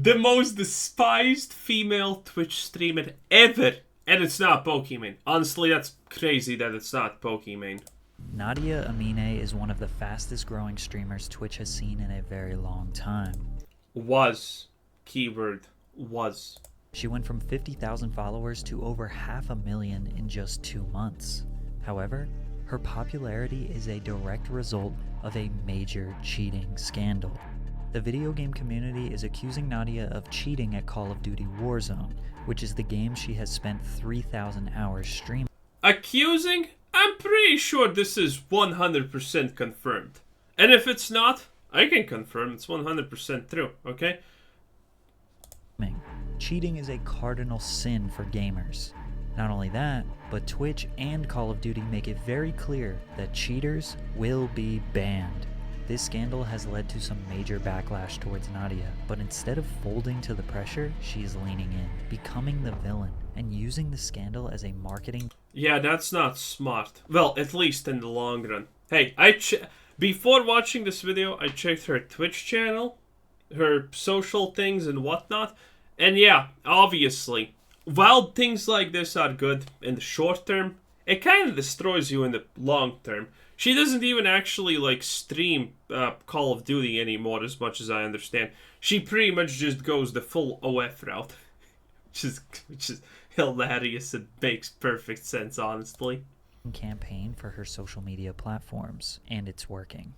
the most despised female Twitch streamer ever. And it's not Pokimane. Honestly, that's crazy that it's not Pokimane. Nadia Amine is one of the fastest growing streamers Twitch has seen in a very long time. Was. Keyword. Was. She went from 50,000 followers to over 500,000 in just 2 months. However, her popularity is a direct result of a major cheating scandal. The video game community is accusing Nadia of cheating at Call of Duty Warzone, which is the game she has spent 3,000 hours streaming. Accusing? I'm pretty sure this is 100% confirmed. And if it's not, I can confirm it's 100% true, okay? Cheating is a cardinal sin for gamers. Not only that, but Twitch and Call of Duty make it very clear that cheaters will be banned. This scandal has led to some major backlash towards Nadia, but instead of folding to the pressure, she is leaning in, becoming the villain, and using the scandal as a marketing... Yeah, that's not smart. Well, at least in the long run. Hey, before watching this video, I checked her Twitch channel, her social things and whatnot, and yeah, obviously, while things like this are good in the short term, it kind of destroys you in the long term. She doesn't even actually, like, stream Call of Duty anymore, as much as I understand. She pretty much just goes the full OF route. which is hilarious and makes perfect sense, honestly. ...campaign for her social media platforms, and it's working.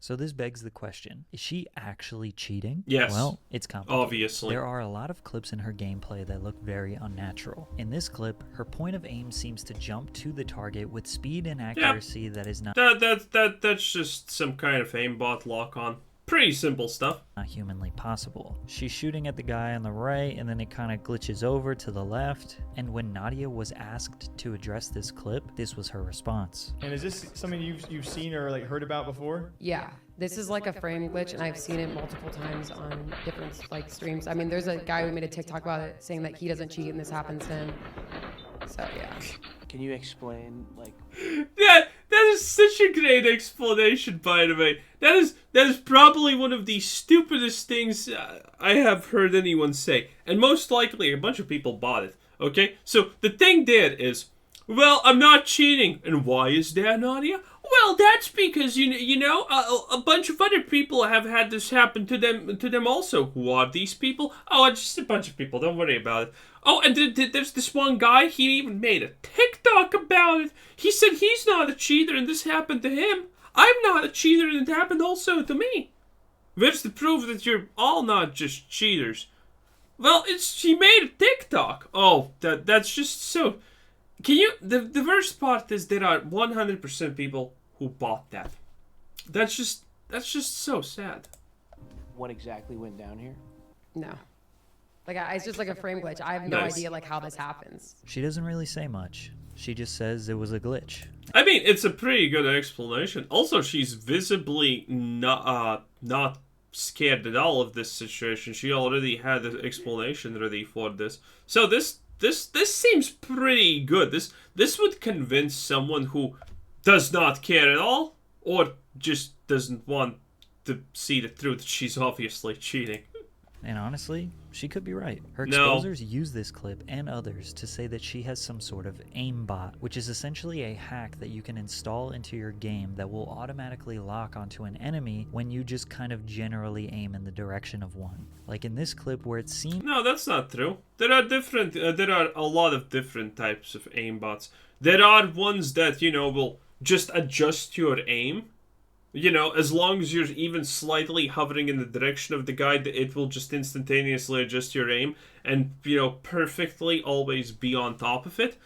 So this begs the question, is she actually cheating? Yes. Well, it's complicated. Obviously. There are a lot of clips in her gameplay that look very unnatural. In this clip, her point of aim seems to jump to the target with speed and accuracy that is not... That's just some kind of aimbot lock-on. Pretty simple stuff. Not humanly possible. She's shooting at the guy on the right, and then it kind of glitches over to the left. And when Nadia was asked to address this clip, this was her response. And is this something you've seen or like heard about before? Yeah, this is like a frame glitch, and I've seen it multiple times on different like streams. I mean, there's a guy who made a TikTok about it, saying that he doesn't cheat and this happens to him. So yeah. Can you explain, like... That is such a great explanation, by the way. That is probably one of the stupidest things I have heard anyone say. And most likely, a bunch of people bought it, okay? So, the thing there is, well, I'm not cheating. And why is that, Nadia? Well, that's because, you know, a bunch of other people have had this happen to them also. Who are these people? Oh, it's just a bunch of people. Don't worry about it. Oh, and there's this one guy, he even made a TikTok about it. He said he's not a cheater and this happened to him. I'm not a cheater and it happened also to me. Where's the proof that you're all not just cheaters? Well, she made a TikTok. Oh, that's just so... Can you... The worst part is there are 100% people who bought that. That's just so sad. What exactly went down here? No. Like, it's just like a frame glitch. I have no idea, like, how this happens. She doesn't really say much. She just says it was a glitch. I mean, it's a pretty good explanation. Also, she's visibly not scared at all of this situation. She already had the explanation ready for this. So this seems pretty good. This would convince someone who does not care at all, or just doesn't want to see the truth. She's obviously cheating. And honestly, she could be right. Her exposers use this clip and others to say that she has some sort of aimbot, which is essentially a hack that you can install into your game that will automatically lock onto an enemy when you just kind of generally aim in the direction of one. Like in this clip where it seems... No, that's not true. There are a lot of different types of aimbots. There are ones that, you know, will just adjust your aim. You know, as long as you're even slightly hovering in the direction of the guy, it will just instantaneously adjust your aim and, you know, perfectly always be on top of it.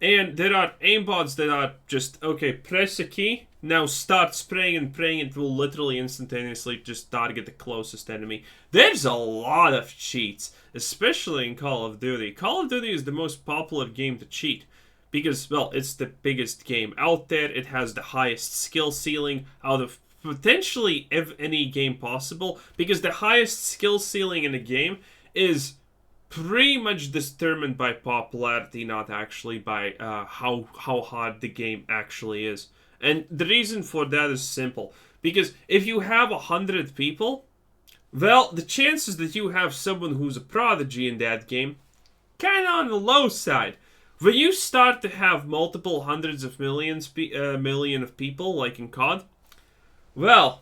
And there are aimbots that are just, okay, press a key, now start spraying and praying, it will literally instantaneously just target the closest enemy. There's a lot of cheats, especially in Call of Duty. Call of Duty is the most popular game to cheat. Because, well, it's the biggest game out there. It has the highest skill ceiling out of potentially any game possible. Because the highest skill ceiling in a game is pretty much determined by popularity, not actually by how hard the game actually is. And the reason for that is simple. Because if you have 100 people, well, the chances that you have someone who's a prodigy in that game, kind of on the low side. When you start to have multiple hundreds of million of people, like in COD, well,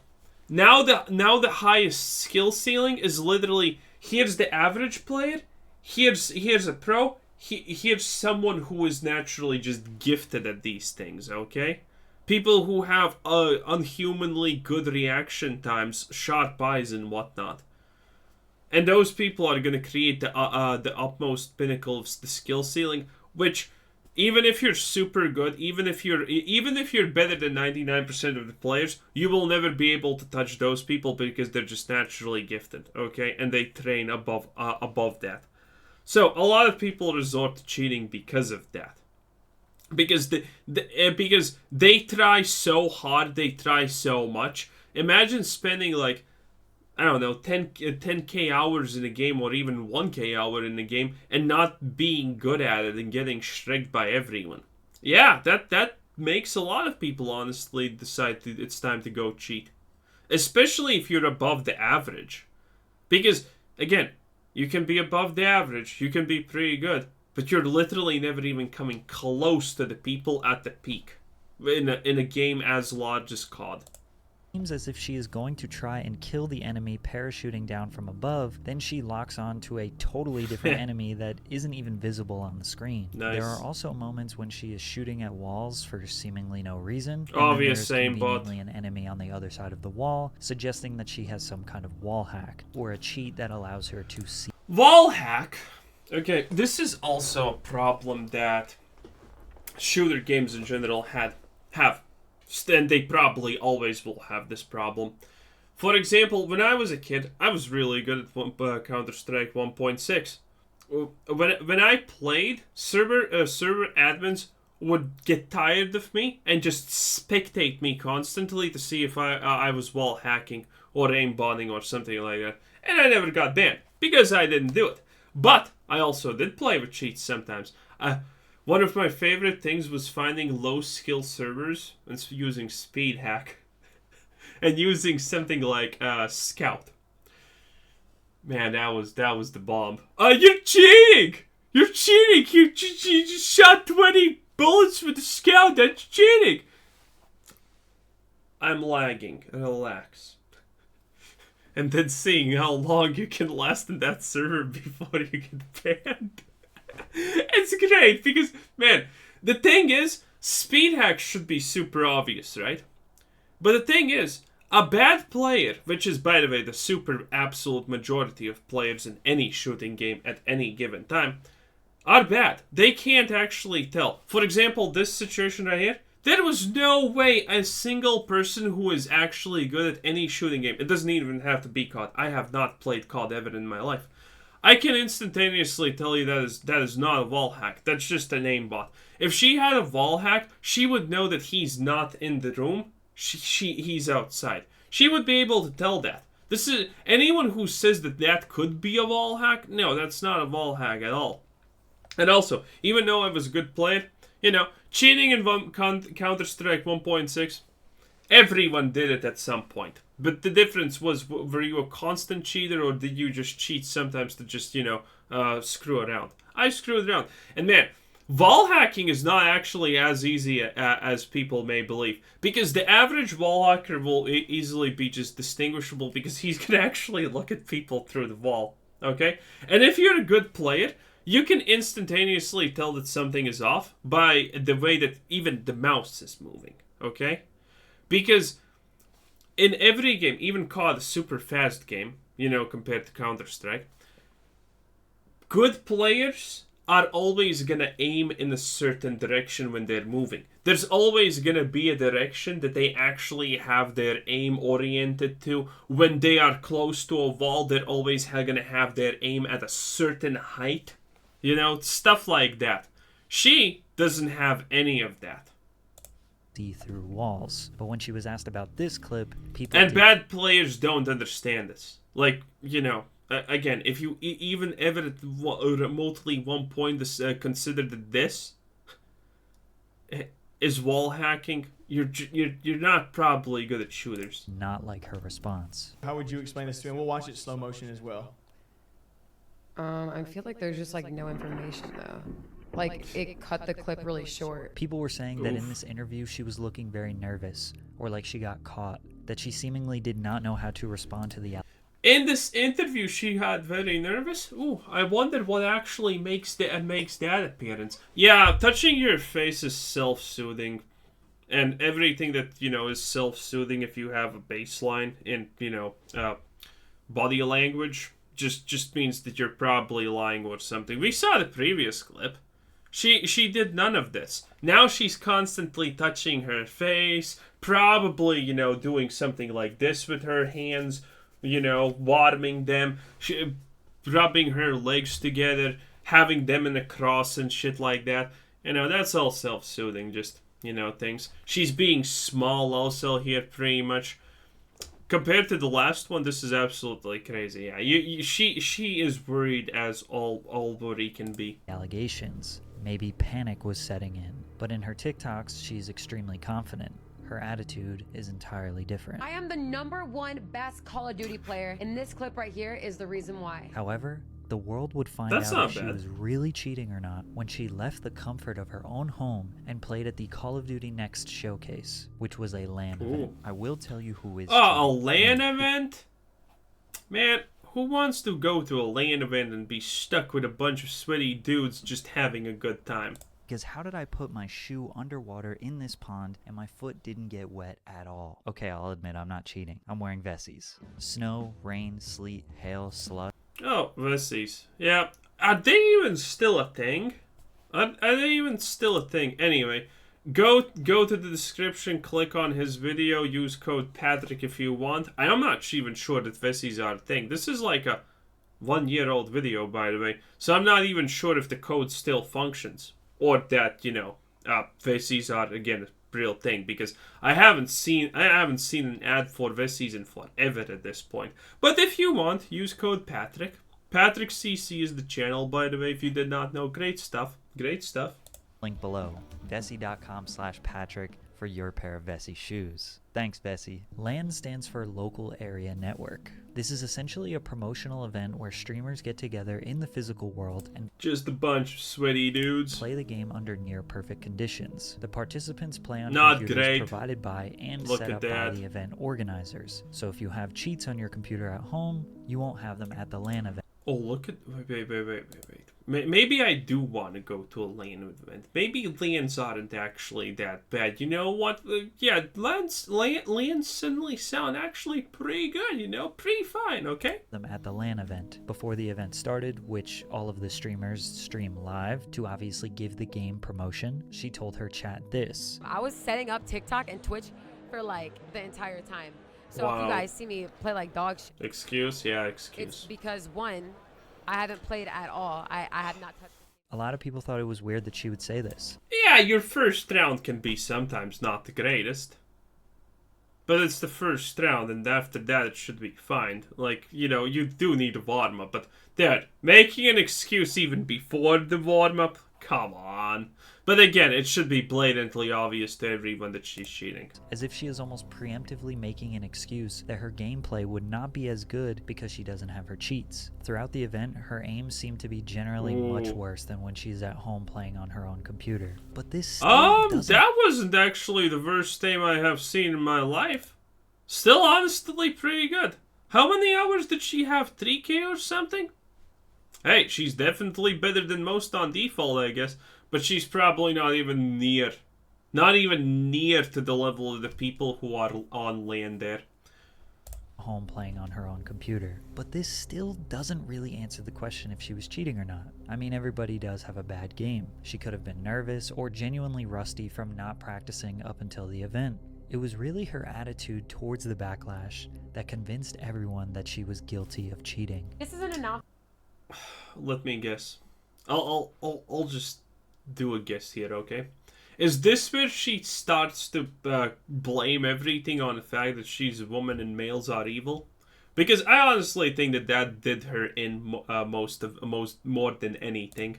now the highest skill ceiling is literally, here's the average player, here's a pro, here's someone who is naturally just gifted at these things, okay? People who have unhumanly good reaction times, sharp eyes and whatnot. And those people are going to create the utmost pinnacle of the skill ceiling, which, even if you're super good, even if you're better than 99% of the players, you will never be able to touch those people because they're just naturally gifted, okay? And they train above that. So a lot of people resort to cheating because of that. Because because they try so hard, they try so much. Imagine spending like, I don't know, 10k hours in a game, or even 1k hour in a game, and not being good at it and getting shreked by everyone. Yeah, that makes a lot of people honestly decide it's time to go cheat. Especially if you're above the average. Because, again, you can be above the average, you can be pretty good, but you're literally never even coming close to the people at the peak in a game as large as COD. Seems as if she is going to try and kill the enemy parachuting down from above, then she locks on to a totally different enemy that isn't even visible on the screen. Nice. There are also moments when she is shooting at walls for seemingly no reason. Obvious and then there's aimbot. conveniently an enemy on the other side of the wall, suggesting that she has some kind of wall hack, or a cheat that allows her to see. Wall hack? Okay, this is also a problem that shooter games in general have. And they probably always will have this problem. For example, when I was a kid, I was really good at Counter-Strike 1.6. When I played, server admins would get tired of me and just spectate me constantly to see if I was wall hacking or aimbotting or something like that. And I never got banned because I didn't do it. But I also did play with cheats sometimes. One of my favorite things was finding low-skill servers and using speed hack. And using something like Scout. Man, that was the bomb. You're cheating! You're cheating! You just shot 20 bullets with the Scout. That's cheating! I'm lagging. Relax. And then seeing how long you can last in that server before you get banned. It's great because, man, the thing is, speed hacks should be super obvious, right? But the thing is, a bad player, which is, by the way, the super absolute majority of players in any shooting game at any given time, are bad. They can't actually tell. For example, this situation right here, there was no way a single person who is actually good at any shooting game, it doesn't even have to be COD. I have not played COD ever in my life. I can instantaneously tell you that is not a wall hack. That's just an aimbot. If she had a wall hack, she would know that he's not in the room. He's outside. She would be able to tell that. This is anyone who says that could be a wall hack. No, that's not a wall hack at all. And also, even though I was a good player, cheating in Counter-Strike 1.6, everyone did it at some point. But the difference was, were you a constant cheater or did you just cheat sometimes to just, screw around? I screwed around. And man, wall hacking is not actually as easy as people may believe. Because the average wall hacker will easily be just distinguishable because he's going to actually look at people through the wall. Okay? And if you're a good player, you can instantaneously tell that something is off by the way that even the mouse is moving. Okay? Because in every game, even COD, a super fast game, compared to Counter-Strike, good players are always going to aim in a certain direction when they're moving. There's always going to be a direction that they actually have their aim oriented to. When they are close to a wall, they're always going to have their aim at a certain height. Stuff like that. She doesn't have any of that. See through walls. But when she was asked about this clip, people... And bad players don't understand this. Like, again, if you even ever remotely one point considered this, is wall hacking, you're not probably good at shooters. Not like her response. How would you explain this to him? We'll watch it slow motion as well. I feel like there's just like no information though. Like it cut the clip really short. People were saying that in Oof. this interview she was looking very nervous, or like she got caught, that she seemingly did not know how to respond to the In this interview, she had very nervous. Ooh, I wonder what actually makes that appearance. Yeah, touching your face is self-soothing, and everything that is self-soothing. If you have a baseline in body language, just means that you're probably lying or something. We saw the previous clip. She did none of this. Now she's constantly touching her face, probably doing something like this with her hands. Warming them, rubbing her legs together, having them in a cross and shit like that. That's all self-soothing, just, things. She's being small also here, pretty much. Compared to the last one, this is absolutely crazy. Yeah, she is worried as all worry can be. allegations. Maybe panic was setting in. But in her TikToks, she's extremely confident. Her attitude is entirely different. I am the #1 best Call of Duty player, and this clip right here is the reason why. However, the world would find That's out not if she bad. was really cheating or not when she left the comfort of her own home and played at the Call of Duty Next showcase, which was a LAN event. I will tell you who is Oh, a cheating. LAN event? Man, who wants to go to a LAN event and be stuck with a bunch of sweaty dudes just having a good time? Because how did I put my shoe underwater in this pond and my foot didn't get wet at all? Okay, I'll admit I'm not cheating. I'm wearing Vessies. Snow, rain, sleet, hail, slush. Oh, Vessies. Yeah. Are they even still a thing? Are they even still a thing? Anyway, go to the description, click on his video, use code Patrick if you want. I'm not even sure that Vessies are a thing. This is like a 1-year-old video, by the way. So I'm not even sure if the code still functions. Or that, Vessies are, again, a real thing. Because I haven't seen an ad for Vessies in forever at this point. But if you want, use code Patrick. Patrick CC is the channel, by the way, if you did not know. Great stuff. Great stuff. Link below. Vessi.com/Patrick for your pair of Vessi shoes. Thanks, Vessi. LAN stands for Local Area Network. This is essentially a promotional event where streamers get together in the physical world and Just a bunch of sweaty dudes. play the game under near perfect conditions. The participants play on Not computers great. provided by and Look set at up by that. the event organizers. So if you have cheats on your computer at home, you won't have them at the LAN event. Oh, look at... Wait. Maybe I do want to go to a LAN event. Maybe LANs aren't actually that bad. You know what? Yeah, LANs suddenly sound actually pretty good, Pretty fine, okay? Them at the LAN event before the event started, which all of the streamers stream live to obviously give the game promotion. She told her chat this. I was setting up TikTok and Twitch for like the entire time. So if Wow. you guys see me play like dog shit, Excuse? Yeah, it's excuse. because one, I haven't played at all. I have not touched. A lot of people thought it was weird that she would say this. Yeah, your first round can be sometimes not the greatest. But it's the first round, and after that it should be fine. Like, you do need a warm-up, but dude, making an excuse even before the warm-up? Come on. But again, it should be blatantly obvious to everyone that she's cheating. As if she is almost preemptively making an excuse that her gameplay would not be as good because she doesn't have her cheats. Throughout the event, her aim seemed to be generally much Ooh. worse than when she's at home playing on her own computer. But this still doesn't... That wasn't actually the worst aim I have seen in my life. Still honestly pretty good. How many hours did she have? 3K or something? Hey, she's definitely better than most on default, I guess. But she's probably not even near to the level of the people who are on LAN there. home playing on her own computer. But this still doesn't really answer the question if she was cheating or not. I mean, everybody does have a bad game. She could have been nervous or genuinely rusty from not practicing up until the event. It was really her attitude towards the backlash that convinced everyone that she was guilty of cheating. This isn't enough. Let me guess. I'll just do a guess here, okay? Is this where she starts to blame everything on the fact that she's a woman and males are evil? Because I honestly think that did her in more than anything.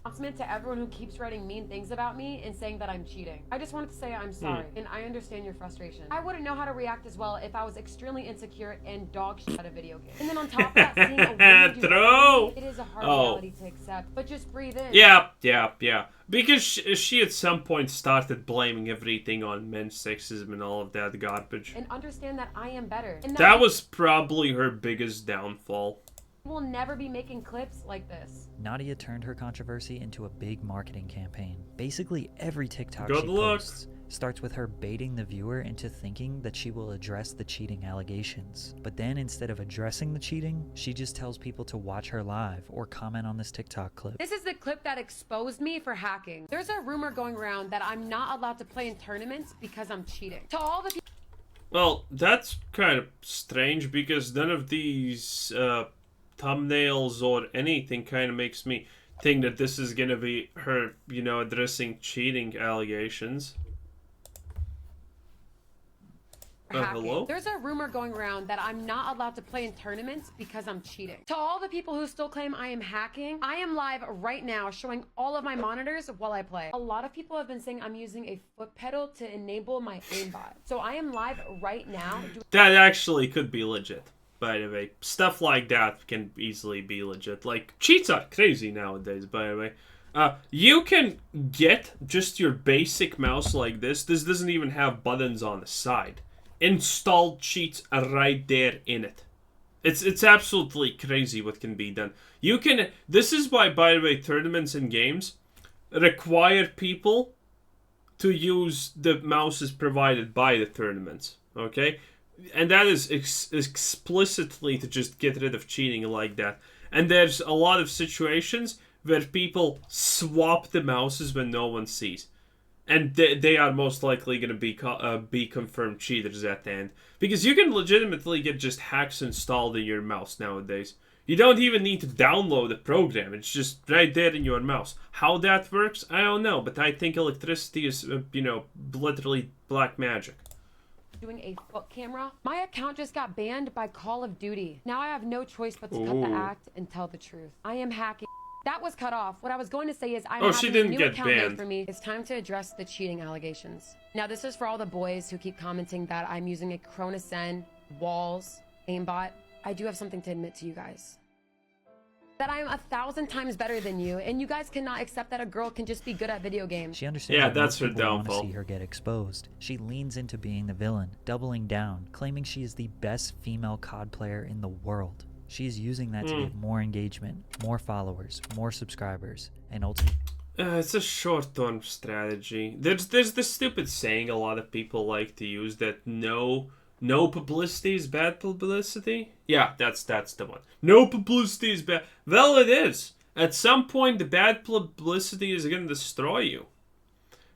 announcement to everyone who keeps writing mean things about me and saying that I'm cheating. I just wanted to say I'm sorry, and I understand your frustration. I wouldn't know how to react as well if I was extremely insecure and dog shit at a video game. And then on top of that, seeing a woman do that, it is a hard reality to accept. But just breathe in. Yeah. Because she at some point started blaming everything on men's sexism and all of that garbage. And understand that I am better. And that was probably her biggest downfall. We'll never be making clips like this. Nadia turned her controversy into a big marketing campaign. Basically, every TikTok Good she luck. posts starts with her baiting the viewer into thinking that she will address the cheating allegations. But then instead of addressing the cheating, she just tells people to watch her live or comment on this TikTok clip. This is the clip that exposed me for hacking. There's a rumor going around that I'm not allowed to play in tournaments because I'm cheating. To all the people... Well, that's kind of strange because none of these thumbnails or anything kind of makes me think that this is gonna be her, you know, addressing cheating allegations. Hello? There's a rumor going around that I'm not allowed to play in tournaments because I'm cheating. To all the people who still claim I am hacking, I am live right now showing all of my monitors while I play. A lot of people have been saying I'm using a foot pedal to enable my aimbot. So I am live right now. That actually could be legit, by the way. Stuff like that can easily be legit. Like, cheats are crazy nowadays, by the way. You can get just your basic mouse like this. This doesn't even have buttons on the side. Installed cheats are right there in it. It's absolutely crazy what can be done. You can. This is why, by the way, tournaments and games require people to use the mouses provided by the tournaments. Okay, and that is explicitly to just get rid of cheating like that. And there's a lot of situations where people swap the mouses when no one sees. And they are most likely going to be confirmed cheaters at the end. Because you can legitimately get just hacks installed in your mouse nowadays. You don't even need to download the program. It's just right there in your mouse. How that works, I don't know. But I think electricity is, you know, literally black magic. Doing a foot camera. My account just got banned by Call of Duty. Now I have no choice but to cut the act and tell the truth. I am hacking. That was cut off. What I was going to say is I'm having a new account made for me. It's time to address the cheating allegations. Now this is for all the boys who keep commenting that I'm using a Chronosen, walls, aimbot. I do have something to admit to you guys. That I am 1,000 times better than you, and you guys cannot accept that a girl can just be good at video games. She understands that most people want to see her get exposed. She leans into being the villain, doubling down, claiming she is the best female COD player in the world. She's using that to get more engagement, more followers, more subscribers, and ultimately... It's a short-term strategy. There's this stupid saying a lot of people like to use that no publicity is bad publicity. Yeah, that's the one. No publicity is bad. Well, it is. At some point, the bad publicity is going to destroy you.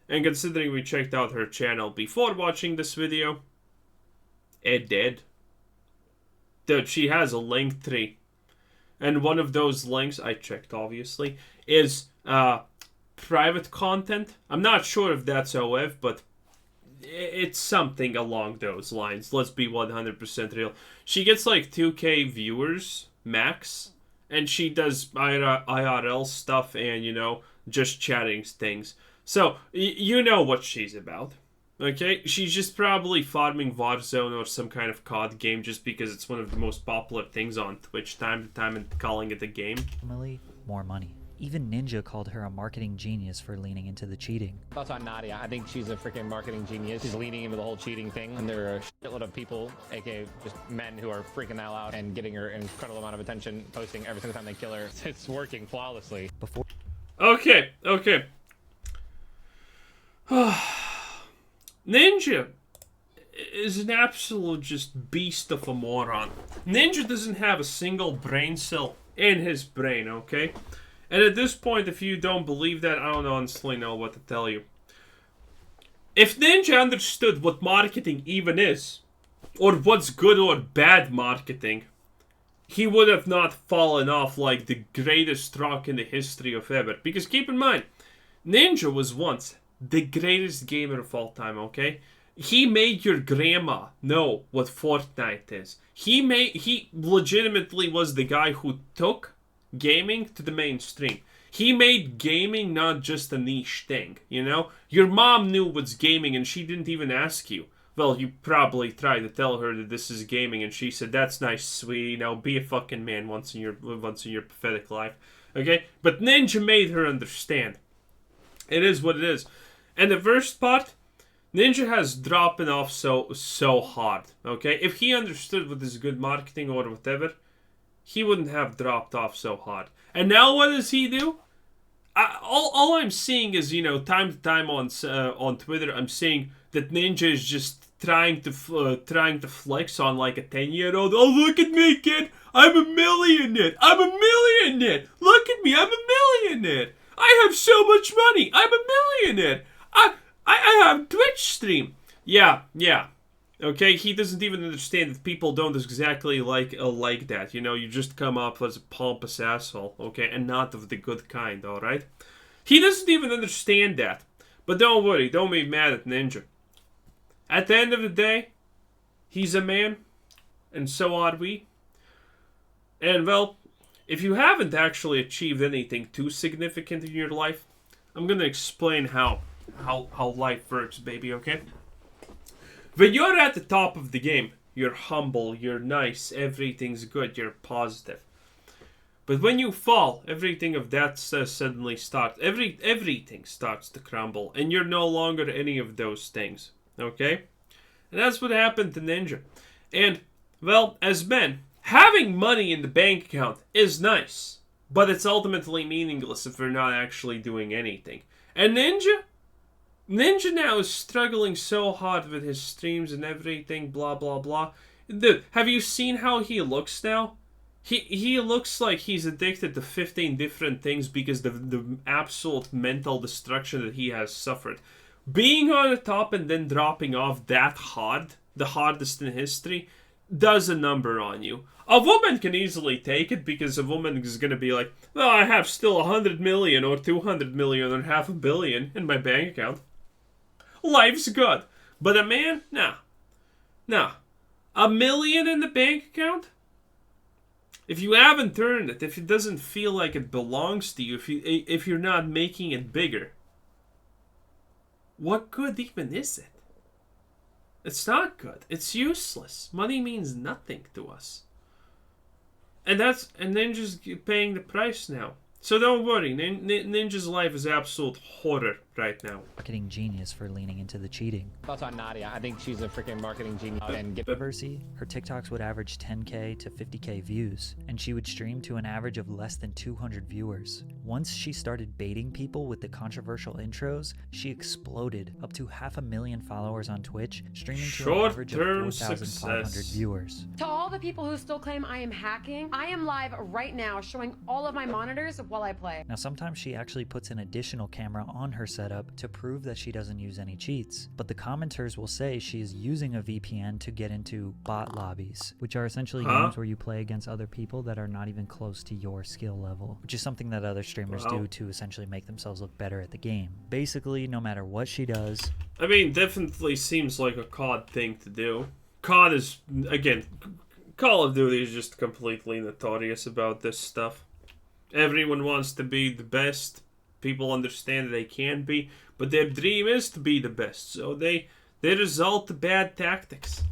And considering we checked out her channel before watching this video, it did. Dude, she has a link tree. And one of those links, I checked obviously, is private content. I'm not sure if that's OF, but it's something along those lines. Let's be 100% real. She gets like 2K viewers max, and she does IRL stuff and, you know, just chatting things. So, you know what she's about. Okay, she's just probably farming Warzone or some kind of COD game just because it's one of the most popular things on Twitch time to time and calling it a game. More money. Even Ninja called her a marketing genius for leaning into the cheating. Thoughts on Nadia? I think she's a freaking marketing genius. She's leaning into the whole cheating thing, and there are a shitload of people, aka just men, who are freaking that out and getting her an incredible amount of attention, posting every single time they kill her. It's working flawlessly. Okay. Ninja is an absolute just beast of a moron. Ninja doesn't have a single brain cell in his brain, okay? And at this point, if you don't believe that, I don't honestly know what to tell you. If Ninja understood what marketing even is, or what's good or bad marketing, he would have not fallen off like the greatest rock in the history of ever. Because keep in mind, Ninja was once the greatest gamer of all time, okay? He made your grandma know what Fortnite is. He legitimately was the guy who took gaming to the mainstream. He made gaming not just a niche thing, you know? Your mom knew what's gaming and she didn't even ask you. Well, you probably tried to tell her that this is gaming and she said, that's nice, sweetie, now be a fucking man once in your pathetic life. Okay? But Ninja made her understand. It is what it is. And the first part, Ninja has dropping off so hard. Okay? If he understood what is good marketing or whatever, he wouldn't have dropped off so hard. And now what does he do? All I'm seeing is, you know, time to time on Twitter, I'm seeing that Ninja is just trying to flex on like a 10-year-old. Oh, look at me, kid! I'm a millionaire! I'm a millionaire! Look at me! I'm a millionaire! I have so much money! I'm a millionaire! I have Twitch stream. Yeah. Okay, he doesn't even understand that people don't exactly like that. You know, you just come up as a pompous asshole, okay, and not of the good kind, alright? He doesn't even understand that. But don't worry, don't be mad at Ninja. At the end of the day, he's a man, and so are we. And, well, if you haven't actually achieved anything too significant in your life, I'm gonna explain how life works, baby, okay? When you're at the top of the game, you're humble, you're nice, everything's good, you're positive. But when you fall, everything of that suddenly starts, everything starts to crumble, and you're no longer any of those things, okay? And that's what happened to Ninja. And, well, as men, having money in the bank account is nice, but it's ultimately meaningless if we're not actually doing anything. And Ninja now is struggling so hard with his streams and everything, blah, blah, blah. Dude, have you seen how he looks now? He looks like he's addicted to 15 different things because the absolute mental destruction that he has suffered. Being on the top and then dropping off that hard, the hardest in history, does a number on you. A woman can easily take it because a woman is going to be like, well, I have still 100 million or 200 million or half a billion in my bank account. Life's good. But a man? Nah. $1 million in the bank account? If you haven't earned it, if it doesn't feel like it belongs to you, if you're not making it bigger, what good even is it? It's not good. It's useless. Money means nothing to us. And Ninja's paying the price now. So don't worry, Ninja's life is absolute horror right now. Marketing genius for leaning into the cheating. Thoughts on Nadia? I think she's a freaking marketing genius. And Controversy, her TikToks would average 10K to 50K views, and she would stream to an average of less than 200 viewers. Once she started baiting people with the controversial intros, she exploded up to 500,000 followers on Twitch, streaming to an average of 4,500 viewers. To all the people who still claim I am hacking, I am live right now showing all of my monitors while I play. Now sometimes she actually puts an additional camera on her setup to prove that she doesn't use any cheats, but the commenters will say she is using a VPN to get into bot lobbies, which are essentially games where you play against other people that are not even close to your skill level, which is something that other streamers do to essentially make themselves look better at the game. Basically, no matter what she does... I mean, definitely seems like a COD thing to do. COD is, again, Call of Duty is just completely notorious about this stuff. Everyone wants to be the best. People understand they can be, but their dream is to be the best, so they resort to bad tactics.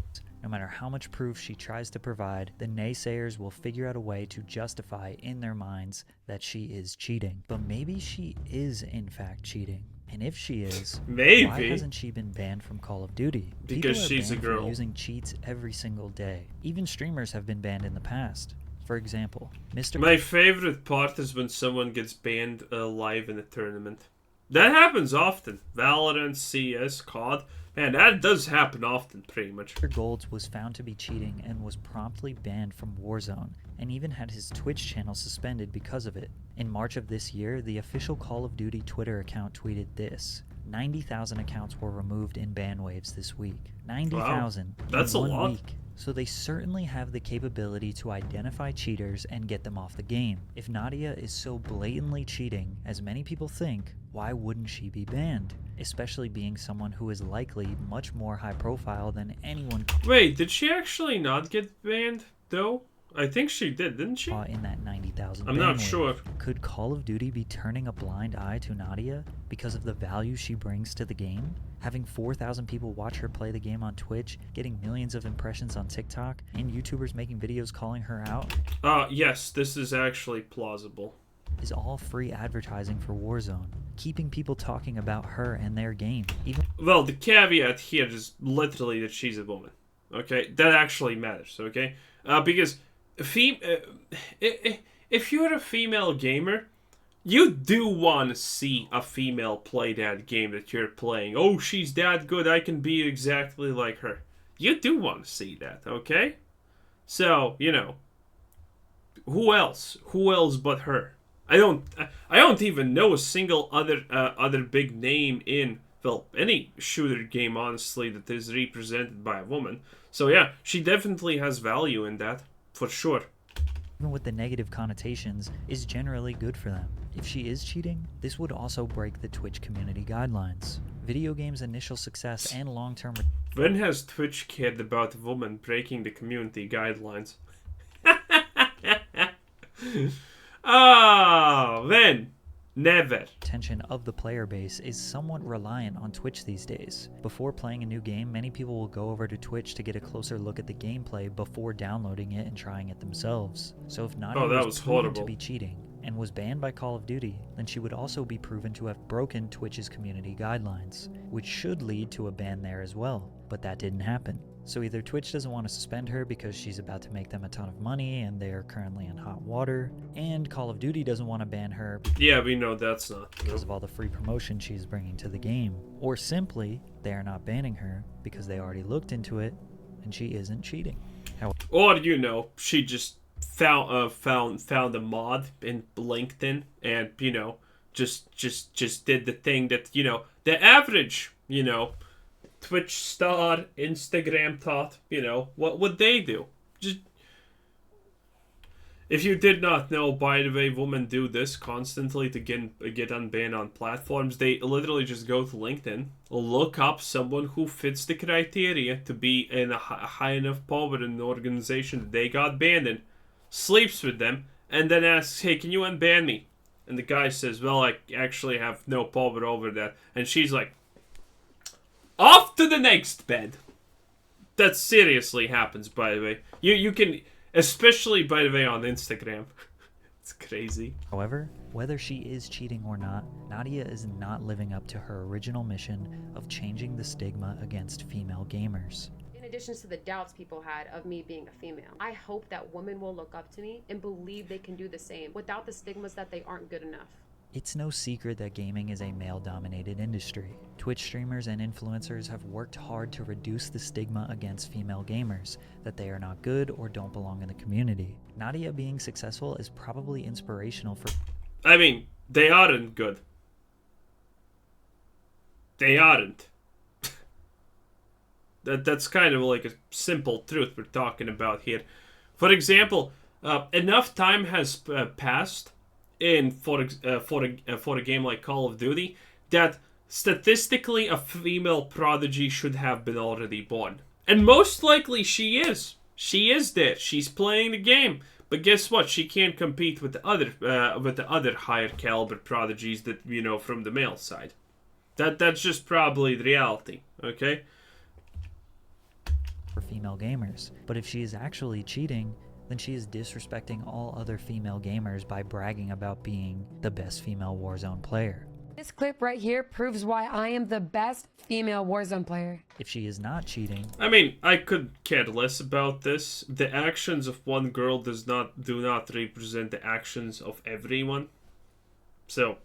No matter how much proof she tries to provide, the naysayers will figure out a way to justify in their minds that she is cheating. But maybe she is in fact cheating. And if she is, why hasn't she been banned from Call of Duty? Because she's a girl. For using cheats every single day. Even streamers have been banned in the past. For example, Mr. My favorite part is when someone gets banned live in a tournament. That happens often. Valorant, CS, COD. Man, that does happen often, pretty much. Mr. Golds was found to be cheating and was promptly banned from Warzone, and even had his Twitch channel suspended because of it. In March of this year, the official Call of Duty Twitter account tweeted this: 90,000 accounts were removed in ban waves this week. 90,000 That's in a 1 lot. week. So they certainly have the capability to identify cheaters and get them off the game. If Nadia is so blatantly cheating, as many people think, why wouldn't she be banned? Especially being someone who is likely much more high profile than anyone. Wait, did she actually not get banned, though? I think she did, didn't she? In that 90,000 I'm not sure. Could Call of Duty be turning a blind eye to Nadia because of the value she brings to the game? Having 4,000 people watch her play the game on Twitch, getting millions of impressions on TikTok, and YouTubers making videos calling her out? Yes, this is actually plausible. Is all free advertising for Warzone, keeping people talking about her and their game. Well, the caveat here is literally that she's a woman. Okay, that actually matters. Okay, because if you're a female gamer, you do want to see a female play that game that you're playing. Oh, she's that good, I can be exactly like her. You do want to see that, okay? So, you know, who else? Who else but her? I don't even know a single other big name in, well, any shooter game, honestly, that is represented by a woman. So yeah, she definitely has value in that, for sure. Even with the negative connotations, is generally good for them. If she is cheating, this would also break the Twitch community guidelines. Video games' initial success and long-term... When has Twitch cared about a woman breaking the community guidelines? When? Never. Retention of the player base is somewhat reliant on Twitch these days. Before playing a new game, many people will go over to Twitch to get a closer look at the gameplay before downloading it and trying it themselves. So if Nadia was proven horrible to be cheating and was banned by Call of Duty, then she would also be proven to have broken Twitch's community guidelines, which should lead to a ban there as well. But that didn't happen. So either Twitch doesn't want to suspend her because she's about to make them a ton of money and they are currently in hot water, and Call of Duty doesn't want to ban her yeah, we know that's not true. Because of all the free promotion she's bringing to the game. Or simply, they are not banning her because they already looked into it and she isn't cheating. Or, you know, she just found a mod in LinkedIn and, you know, just did the thing that, you know, the average, you know, Twitch star, Instagram thought, you know, what would they do? Just, if you did not know, by the way, women do this constantly to get unbanned on platforms. They literally just go to LinkedIn, look up someone who fits the criteria to be in a high enough power in an organization that they got banned in, sleeps with them, and then asks, hey, can you unban me? And the guy says, well, I actually have no power over that. And she's like, off to the next bed. That seriously happens, by the way. You can, especially, by the way, on Instagram. It's crazy. However, whether she is cheating or not, Nadia is not living up to her original mission of changing the stigma against female gamers. In addition to the doubts people had of me being a female, I hope that women will look up to me and believe they can do the same without the stigmas that they aren't good enough. It's no secret that gaming is a male-dominated industry. Twitch streamers and influencers have worked hard to reduce the stigma against female gamers, that they are not good or don't belong in the community. Nadia being successful is probably inspirational for... I mean, they aren't good. They aren't. That's kind of like a simple truth we're talking about here. For example, enough time has passed for a game like Call of Duty that statistically a female prodigy should have been already born, and most likely she is. She is there. She's playing the game, but guess what? She can't compete with the other higher caliber prodigies that you know from the male side. That's just probably the reality. Okay. For female gamers, but if she is actually cheating, then she is disrespecting all other female gamers by bragging about being the best female Warzone player. This clip right here proves why I am the best female Warzone player. If she is not cheating... I mean, I could care less about this. The actions of one girl do not represent the actions of everyone. So,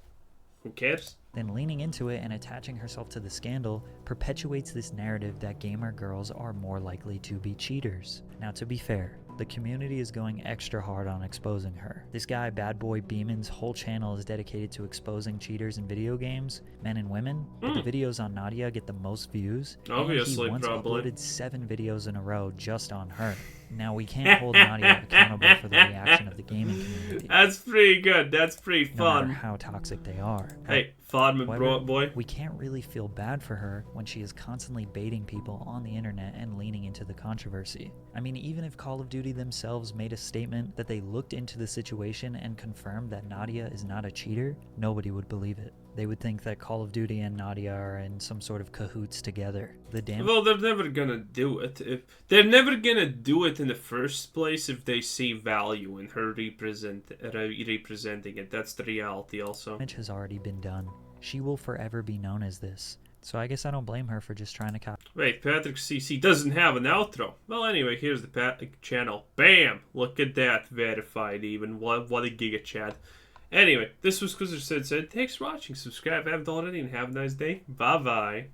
who cares? Then leaning into it and attaching herself to the scandal perpetuates this narrative that gamer girls are more likely to be cheaters. Now, to be fair, the community is going extra hard on exposing her. This guy, Bad Boy Beeman's whole channel is dedicated to exposing cheaters in video games, men and women, but the videos on Nadia get the most views. Obviously, and he once probably uploaded 7 videos in a row just on her. Now, we can't hold Nadia accountable for the reaction of the gaming community. That's pretty good. That's pretty No matter fun. how toxic they are. Hey, Fodman However, boy. we can't really feel bad for her when she is constantly baiting people on the internet and leaning into the controversy. I mean, even if Call of Duty themselves made a statement that they looked into the situation and confirmed that Nadia is not a cheater, nobody would believe it. They would think that Call of Duty and Nadia are in some sort of cahoots together. Well, they're never gonna do it. They're never gonna do it in the first place if they see value in her representing it. That's the reality also. Damage has already been done. She will forever be known as this. So I guess I don't blame her for just trying to copy. Wait, Patrick CC doesn't have an outro. Well, anyway, here's the Patrick channel. Bam! Look at that. Verified even. What a giga chat. Anyway, this was Quizzer Said. Thanks for watching. Subscribe if you haven't already, and have a nice day. Bye-bye.